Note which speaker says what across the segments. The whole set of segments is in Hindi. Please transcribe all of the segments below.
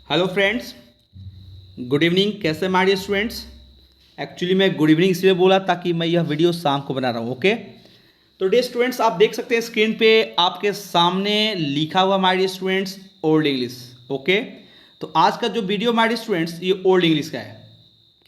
Speaker 1: Hello friends, good evening. कैसे हमारे डियर स्टूडेंट्स? एक्चुअली मैं गुड इवनिंग इसलिए बोला ताकि मैं यह वीडियो शाम को बना रहा हूँ। ओके, तो डियर स्टूडेंट्स आप देख सकते हैं स्क्रीन पे आपके सामने लिखा हुआ हमारे dear students old English. Okay, तो आज का जो वीडियो हमारे डियर स्टूडेंट्स ये ओल्ड इंग्लिश का है।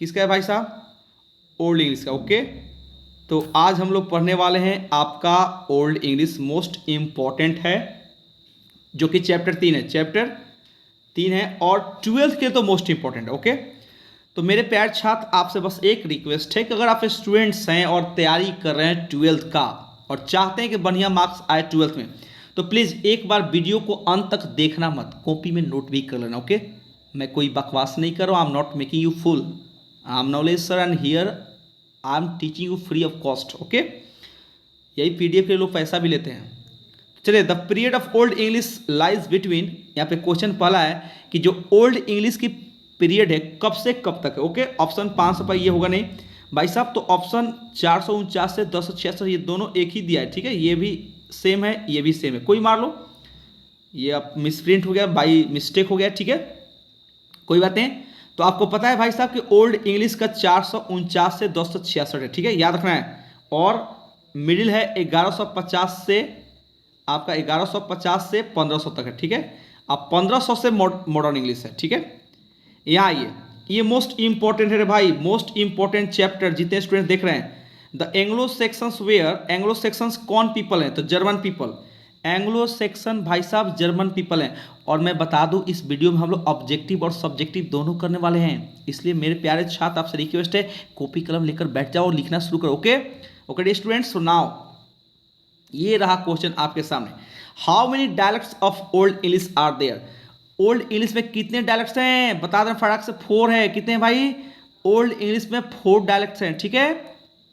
Speaker 1: किसका है भाई साहब? ओल्ड इंग्लिश का। ओके, तो आज हम लोग पढ़ने वाले हैं आपका ओल्ड इंग्लिश, मोस्ट इम्पॉर्टेंट है, जो कि चैप्टर 3 है। चैप्टर 3 है और 12th के तो मोस्ट इंपॉर्टेंट है। ओके, तो मेरे प्यारे छात्र आपसे बस एक रिक्वेस्ट है कि अगर आप स्टूडेंट्स हैं और तैयारी कर रहे हैं 12th का और चाहते हैं कि बढ़िया मार्क्स आए 12th में, तो प्लीज़ एक बार वीडियो को अंत तक देखना मत, कॉपी में नोट भी कर लेना। ओके, मैं कोई बकवास नहीं कर रहा हूँ। I am not making you full, I am knowledge sir and here I am teaching you free of cost. Okay, यही पीडीएफ के लोग पैसा भी लेते हैं। चलिए, the period of old English lies between, यहाँ पे क्वेश्चन पहला है कि जो ओल्ड इंग्लिश की पीरियड है कब से कब तक है। ओके, ऑप्शन 500 पर ये होगा नहीं भाई साहब, तो ऑप्शन 449 से 1066 ये दोनों एक ही दिया है। ठीक है, ये भी सेम है, ये भी सेम है, कोई मार लो, ये अब मिसप्रिंट हो गया, बाई मिस्टेक हो गया। ठीक है, कोई बात नहीं। तो आपको पता है भाई साहब कि ओल्ड इंग्लिश का 449 से 266 है। ठीक है, याद रखना है। और मिडिल है 1150 से आपका 1150 से 1500 तक है। ठीक है, अब 1500 से मॉडर्न इंग्लिश है। ठीक है, यहाँ आइए, ये मोस्ट इंपॉर्टेंट है रे भाई, मोस्ट इंपॉर्टेंट चैप्टर। जितने स्टूडेंट देख रहे हैं, the Anglo Saxons where, Anglo Saxons कौन पीपल हैं? तो जर्मन पीपल। एंग्लो सेक्शन भाई साहब जर्मन पीपल हैं। और मैं बता दूं, इस वीडियो में हम लोग ऑब्जेक्टिव और सब्जेक्टिव दोनों करने वाले हैं, इसलिए मेरे प्यारे छात्र आपसे रिक्वेस्ट है कॉपी कलम लेकर बैठ जाओ और लिखना शुरू करो। Okay okay students, so now ये रहा क्वेश्चन आपके सामने। How many dialects of old English are there? Old English में कितने डायलेक्ट्स हैं? बता दें फटाक से, 4 है। कितने हैं भाई? ओल्ड इंग्लिश में 4 डायलेक्ट्स हैं। ठीक है,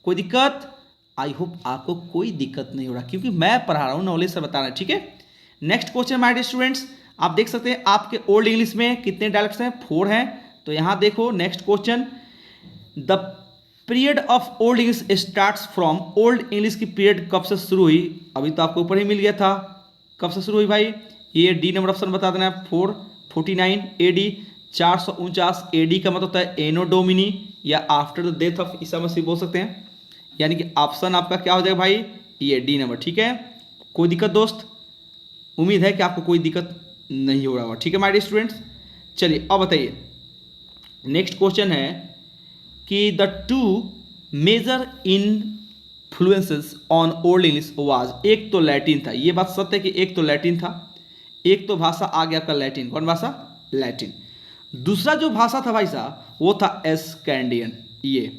Speaker 1: कोई दिक्कत? आई होप आपको कोई दिक्कत नहीं हो रहा, क्योंकि मैं पढ़ा रहा हूँ, नॉलेज से बता रहा है। ठीक है, next question my dear students, आप देख सकते हैं आपके ओल्ड इंग्लिश में कितने डायलेक्ट्स हैं? 4 हैं। तो यहां देखो next question, the period of old English starts from, old English की पीरियड कब से शुरू हुई? अभी तो आपको ऊपर ही मिल गया था, कब से शुरू हुई भाई? ये डी नंबर ऑप्शन बता देना है, 449 AD। 449 AD का मतलब होता है एनो डोमिनी, या after the death of Isa Masih बोल सकते हैं। यानी कि ऑप्शन आपका क्या हो जाएगा भाई? ये डी नंबर। ठीक है, कोई दिक्कत दोस्त? उम्मीद है कि आपको कोई दिक्कत नहीं हो रहा होगा। ठीक है माय डियर स्टूडेंट्स, चलिए अब बताइए, नेक्स्ट क्वेश्चन है कि the two major influences on old English was, एक तो लैटिन था, ये बात सत्य है कि एक तो लैटिन था, एक तो भाषा आ गया आपका लैटिन। कौन भाषा? लैटिन। दूसरा जो भाषा था भाई साहब वो था स्कैंडियन। ये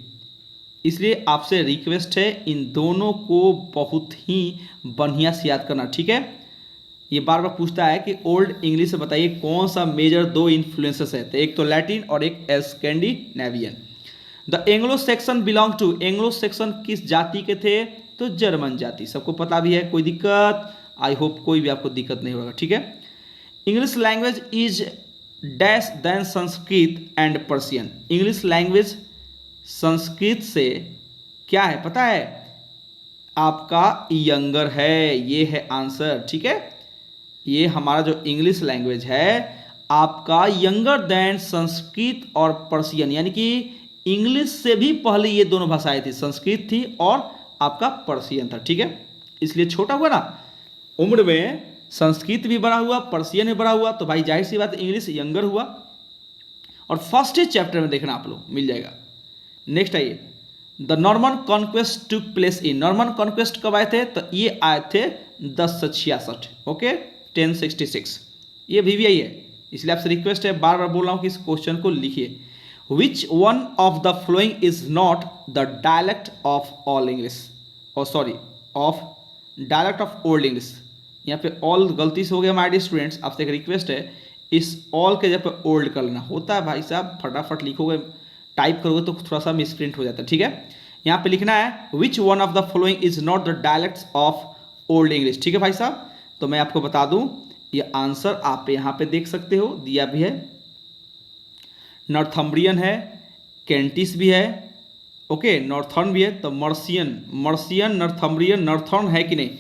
Speaker 1: इसलिए आपसे रिक्वेस्ट है इन दोनों को बहुत ही बढ़िया से याद करना। ठीक है, ये बार बार पूछता है कि ओल्ड इंग्लिश से बताइए कौन सा मेजर 2 इन्फ्लुएंसेस है, तो एक तो लैटिन और एक Scandinavian. The Anglo Saxon belong to, Anglo Saxon किस जाति के थे? तो जर्मन जाति, सबको पता भी है, कोई दिक्कत? आई होप कोई भी आपको दिक्कत नहीं होगा। ठीक है, English language is dash than Sanskrit and Persian, English language Sanskrit से क्या है पता है? आपका यंगर है, ये है आंसर। ठीक है, ये हमारा जो इंग्लिश लैंग्वेज है आपका यंगर देन संस्कृत और पर्शियन, यानी कि इंग्लिश से भी पहले ये दोनों भाषाएं थी, संस्कृत थी और आपका पर्शियन था। ठीक है, इसलिए छोटा हुआ ना उम्र में, संस्कृत भी बड़ा हुआ, पर्शियन भी बड़ा हुआ, तो भाई जाहिर सी बात इंग्लिश यंगर हुआ। और फर्स्ट चैप्टर में देखना आप लोग मिल जाएगा। नेक्स्ट आइए, the Norman conquest took place in, Norman conquest कब आए थे? तो ये आए थे 1066। ओके, 1066, ये भी आई है। इसलिए आपसे रिक्वेस्ट है, बार बार बोल रहा हूँ कि इस क्वेश्चन को लिखिए। Which one of the following is not the dialect of all English, और sorry of dialect of old English. यहाँ पे ऑल गलती से हो गया माय डियर स्टूडेंट्स, आपसे एक रिक्वेस्ट है इस ऑल के जगह पे ओल्ड कर लेना। होता है भाई साहब, फटाफट लिखोगे, टाइप करोगे तो थोड़ा सा मिसप्रिंट हो जाता है। ठीक है, यहाँ पे लिखना है विच one of the following is not the dialects of old English. ठीक है भाई साहब, तो मैं आपको बता दूं ये आंसर आप यहाँ पे देख सकते हो, दिया भी है, नॉर्थम्ब्रियन है, कैंटिस भी है, ओके, नॉर्थर्न भी है, तो मर्सियन, मर्सियन, नॉर्थम्ब्रियन, नॉर्थर्न है कि नहीं?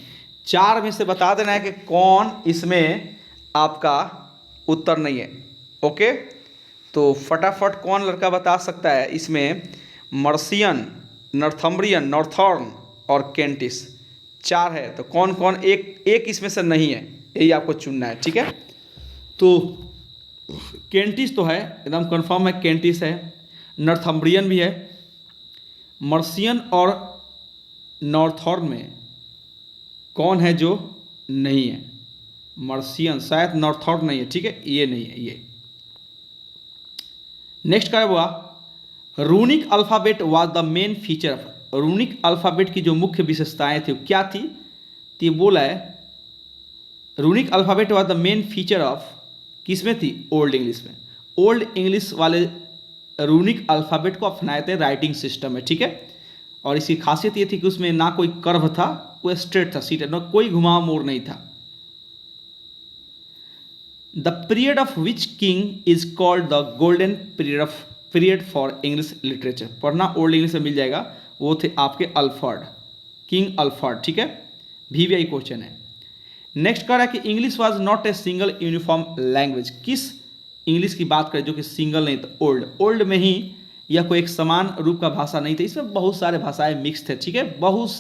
Speaker 1: 4 में से बता देना है कि कौन इसमें आपका उत्तर नहीं है। ओके, तो फटाफट कौन लड़का बता सकता है इसमें? मर्सियन, नॉर्थम्ब्रियन, नॉर्थर्न और केंटिस, 4 है, तो कौन कौन एक एक इसमें से नहीं है, यही आपको चुनना है, ठीक है। तो केंटिस तो है, एकदम कंफर्म है, केंटिस है। नॉर्थम्ब्रियन भी है। मर्सियन और नॉर्थर्न में कौन है जो नहीं है? मर्सियन, शायद नॉर्थर्न नहीं है, ठीक है, ये नहीं है ये। नेक्स्ट क्या हुआ? Runic alphabet was the main feature of, runic alphabet की जो मुख्य विशेषताएं थी क्या थी? तो ये बोला है runic alphabet was the main feature of, किसमें थी? ओल्ड इंग्लिश में। ओल्ड इंग्लिश वाले रूनिक अल्फ़ाबेट को अपनाए थे राइटिंग सिस्टम में, ठीक है। और इसकी खासियत ये थी कि उसमें ना कोई कर्व था, कोई स्ट्रेट था, सीटेड, ना कोई घुमाव मोड़ नहीं था। The period of which king is called the golden period for English literature, पढ़ना ओल्ड इंग्लिश में मिल जाएगा, वो थे आपके अल्फर्ड, किंग अल्फर्ड, ठीक है। VVI क्वेश्चन है। नेक्स्ट कह रहा है कि English was not a single uniform language, किस इंग्लिश की बात करें जो कि सिंगल नहीं था? ओल्ड में ही यह कोई एक समान रूप का भाषा नहीं था, इसमें बहुत सारे भाषाएं मिक्स थे, ठीक है, बहुत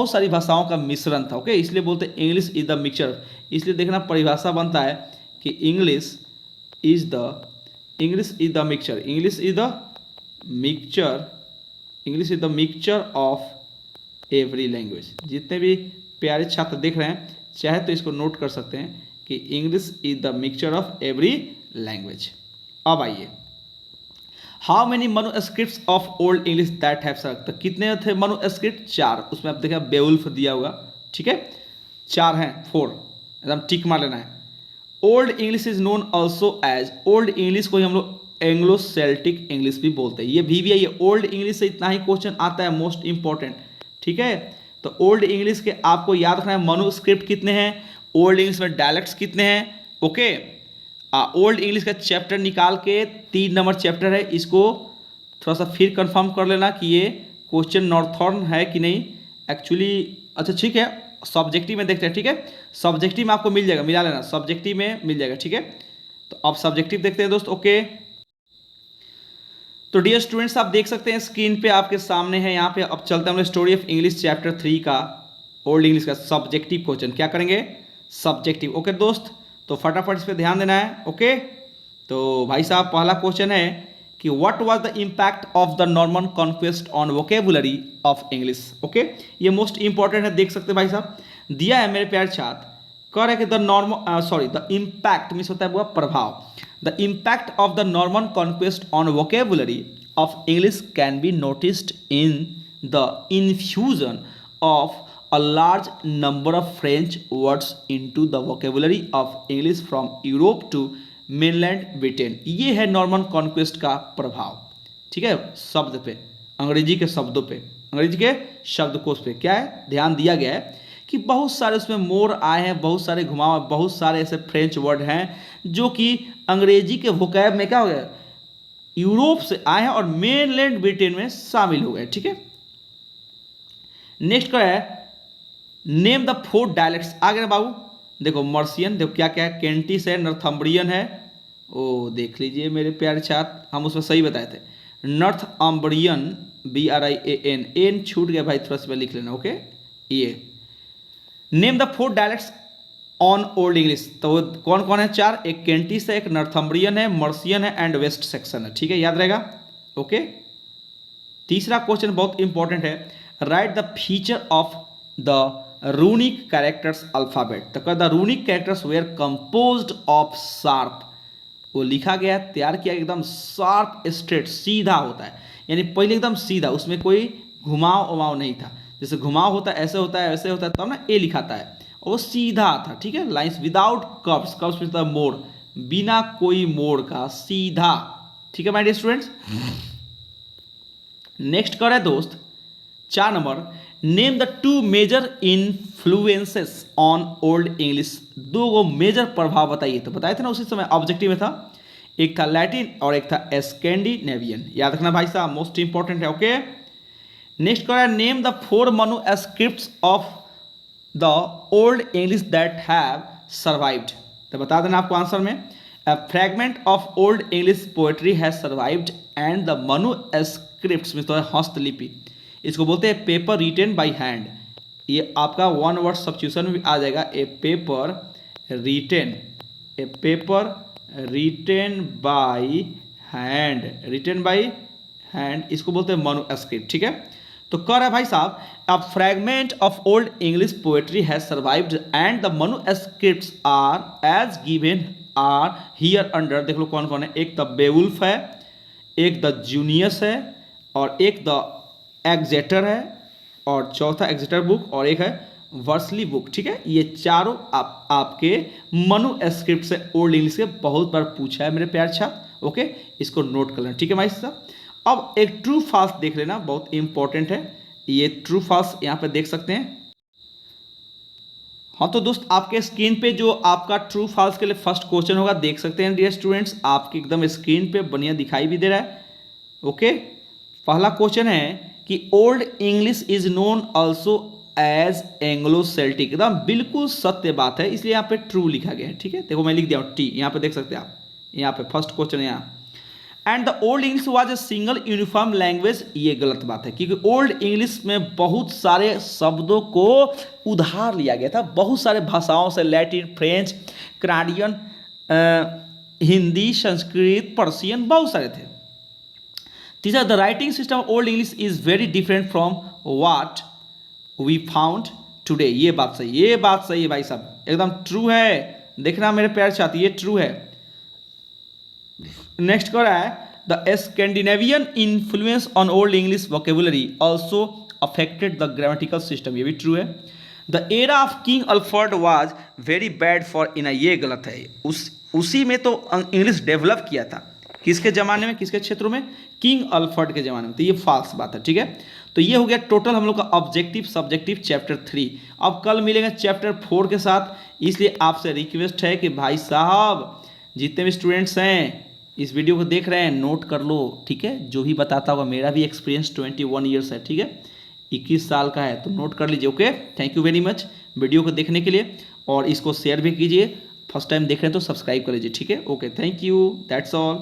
Speaker 1: सारी भाषाओं का मिश्रण था, ओके, इसलिए बोलते हैं इंग्लिश इज द मिक्सचर। इसलिए देखना परिभाषा बनता है कि English is the mixture, English is the mixture of every language. जितने भी प्यारे छात्र देख रहे हैं चाहे तो इसको नोट कर सकते हैं कि English is the mixture of every language. अब आइए, how many manuscripts of old English that have survived, तो कितने थे मनुस्क्रिप्ट? 4, उसमें आप देखें बेवुल्फ दिया होगा, ठीक है, 4 हैं, 4 एकदम टिक मार लेना है। Old English is known also as, old English को ही हम लोग एंग्लो सेल्टिक इंग्लिश भी बोलते हैं, ये भी है, ये ओल्ड इंग्लिश से इतना ही क्वेश्चन आता है, मोस्ट इंपॉर्टेंट, ठीक है। तो ओल्ड इंग्लिश के आपको याद रखना है मनुस्क्रिप्ट कितने हैं, ओल्ड इंग्लिश में डायलेक्ट्स कितने हैं, ओके। ओल्ड इंग्लिश का चैप्टर निकाल के 3 नंबर चैप्टर है, इसको थोड़ा सा फिर कंफर्म कर लेना कि ये क्वेश्चन नॉर्थर्न है कि नहीं एक्चुअली। अच्छा ठीक है, सब्जेक्टिव में देखते हैं, ठीक है, सब्जेक्टिव में आपको मिल जाएगा, मिला लेना, सब्जेक्टिव में मिल जाएगा, ठीक है। तो अब सब्जेक्टिव देखते हैं दोस्त, ओके। तो डियर स्टूडेंट्स आप देख सकते हैं स्क्रीन पे आपके सामने है, यहाँ पे अब चलते हैं हम स्टोरी ऑफ इंग्लिश चैप्टर 3 का ओल्ड इंग्लिश का सब्जेक्टिव क्वेश्चन, क्या करेंगे? सब्जेक्टिव, ओके दोस्त, तो फटाफट इस पर ध्यान देना है, ओके। तो भाई साहब पहला क्वेश्चन है कि what was the impact of the Norman conquest on vocabulary of English, okay, ये मोस्ट इंपॉर्टेंट है, देख सकते हैं भाई साहब, दिया है मेरे प्यारे छात्र, कह रहे कि द इम्पैक्ट मीन्स होता है वो प्रभाव, the impact of the Norman conquest on vocabulary of English can be noticed in the infusion of a large number of French words into the vocabulary of English from Europe to mainland Britain। ये है नॉर्मन कॉन्क्वेस्ट का प्रभाव, ठीक है, शब्द पे, अंग्रेजी के शब्दों पे, अंग्रेजी के शब्दकोश पे क्या है ध्यान दिया गया है कि बहुत सारे उसमें मोर आए हैं, बहुत सारे घुमाव, बहुत सारे ऐसे फ्रेंच वर्ड हैं जो कि अंग्रेजी के वोकैब में क्या हो गया, यूरोप से आए हैं और मेनलैंड ब्रिटेन में शामिल हो गए, ठीक है। नेक्स्ट क्या है, नेम द 4 डायलेक्ट्स, आ गए ना बाबू, देखो मर्सियन, देखो क्या क्या है, केंटिस है, नॉर्थम्ब्रियन है, ओ देख लीजिए मेरे प्यारे छात्र, हम उसमें सही बताए थे, नॉर्थम्ब्रियन BRIAN, एन छूट गया भाई, थोड़ा सा लिख लेना, ओके। ये name the 4 dialects on old English, तो कौन कौन है? 4, एक केंटिस है, एक नॉर्थम्ब्रियन है, मर्सियन है एंड वेस्ट सेक्शन है, ठीक है, याद रहेगा, ओके। तीसरा क्वेश्चन बहुत इंपॉर्टेंट है, write the feature of the runic characters alphabet, तो the runic characters were composed of sharp, वो लिखा गया, तैयार किया, एकदम शार्प स्ट्रेट सीधा होता है, यानी पहले एकदम सीधा, उसमें कोई घुमाव उमाव नहीं था, जैसे घुमाव होता है ऐसे होता है वैसे होता है, तब ना ए लिखाता है, और वो सीधा था, ठीक है, लाइंस विदाउट कर्व्स, कर्व्स मतलब मोड़, बिना कोई मोड़ का सीधा, ठीक है माय डियर स्टूडेंट्स। नेक्स्ट करें दोस्त 4 number, name the 2 major influences on old English, 2 major प्रभाव बताइए, तो बताए थे ना उसी समय ऑब्जेक्टिव में था, एक था लैटिन और एक था स्कैंडिनेवियन, याद रखना भाई साहब, मोस्ट इंपॉर्टेंट है, ओके। नेक्स्ट करें, name the 4 manuscripts of the old English that have survived, तो बता देना आपको आंसर में, A fragment of old English poetry has survived and the manuscripts में तो है हस्तलिपि, इसको बोलते हैं पेपर रिटेन बाय हैंड। ये आपका वन वर्ड सब्स्टिट्यूशन भी आ जाएगा, ए पेपर रिटेन बाय हैंड, इसको बोलते हैं manuscript, ठीक है। तो कह रहा है भाई साहब, a fragment of old English poetry has survived and the manuscripts are as given are here under. देख लो कौन कौन है, एक द बेवुल्फ है, एक द जूनियस है, और एक द एग्जेटर है, और चौथा एग्जेटर बुक, और एक है वर्सली बुक, ठीक है। ये चारों आपके manuscript से ओल्ड इंग्लिश के बहुत बार पूछा है मेरे प्यार छात्र, ओके, इसको नोट कर लेना, ठीक है भाई साहब। अब एक ट्रू फॉल्स देख लेना, बहुत इंपॉर्टेंट है ये ट्रू फॉल्स, यहाँ पे देख सकते हैं। हाँ तो दोस्त, आपके स्क्रीन पे जो आपका ट्रू फॉल्स के लिए फर्स्ट क्वेश्चन होगा, देख सकते हैं डियर स्टूडेंट्स, आपकी एकदम स्क्रीन पे बढ़िया दिखाई भी दे रहा है, ओके। पहला क्वेश्चन है कि old English is known also as Anglo Celtic, एकदम बिल्कुल सत्य बात है, इसलिए यहाँ पे ट्रू लिखा गया है, ठीक है। देखो मैं लिख दिया हूँ टी, यहाँ पे देख सकते हैं आप, यहाँ पे फर्स्ट क्वेश्चन है यहाँ। And the old English was a single uniform language, ये गलत बात है, क्योंकि ओल्ड इंग्लिश में बहुत सारे शब्दों को उधार लिया गया था, बहुत सारे भाषाओं से, लैटिन, फ्रेंच, क्राडियन, हिंदी, संस्कृत, पर्शियन, बहुत सारे थे। तीसरा, the writing system of old English is very different from what we found today, ये बात सही है भाई साहब, एकदम ट्रू है, देखना मेरे प्यारे छात्र, ये ट्रू है। नेक्स्ट कह रहा है, the Scandinavian influence on old English vocabulary also affected the grammatical system, ये भी ट्रू है। The era of king Alfred was very bad for in, ये गलत है, उसी में तो इंग्लिश डेवलप किया था, किसके ज़माने में, किसके क्षेत्रों में, किंग अल्फ्रेड के ज़माने में, तो ये फॉल्स बात है, ठीक है। तो ये हो गया टोटल हम लोग का ऑब्जेक्टिव सब्जेक्टिव चैप्टर 3। अब कल मिलेंगे चैप्टर 4 के साथ, इसलिए आपसे रिक्वेस्ट है कि भाई साहब जितने भी स्टूडेंट्स हैं इस वीडियो को देख रहे हैं, नोट कर लो, ठीक है। जो भी बताता होगा, मेरा भी एक्सपीरियंस 21 ईयर्स है, ठीक है, 21 साल का है, तो नोट कर लीजिए, okay. Thank you very much video को देखने के लिए, और इसको शेयर भी कीजिए, फर्स्ट टाइम देख रहे हैं तो सब्सक्राइब कर लीजिए, ठीक है, okay, thank you, that's all.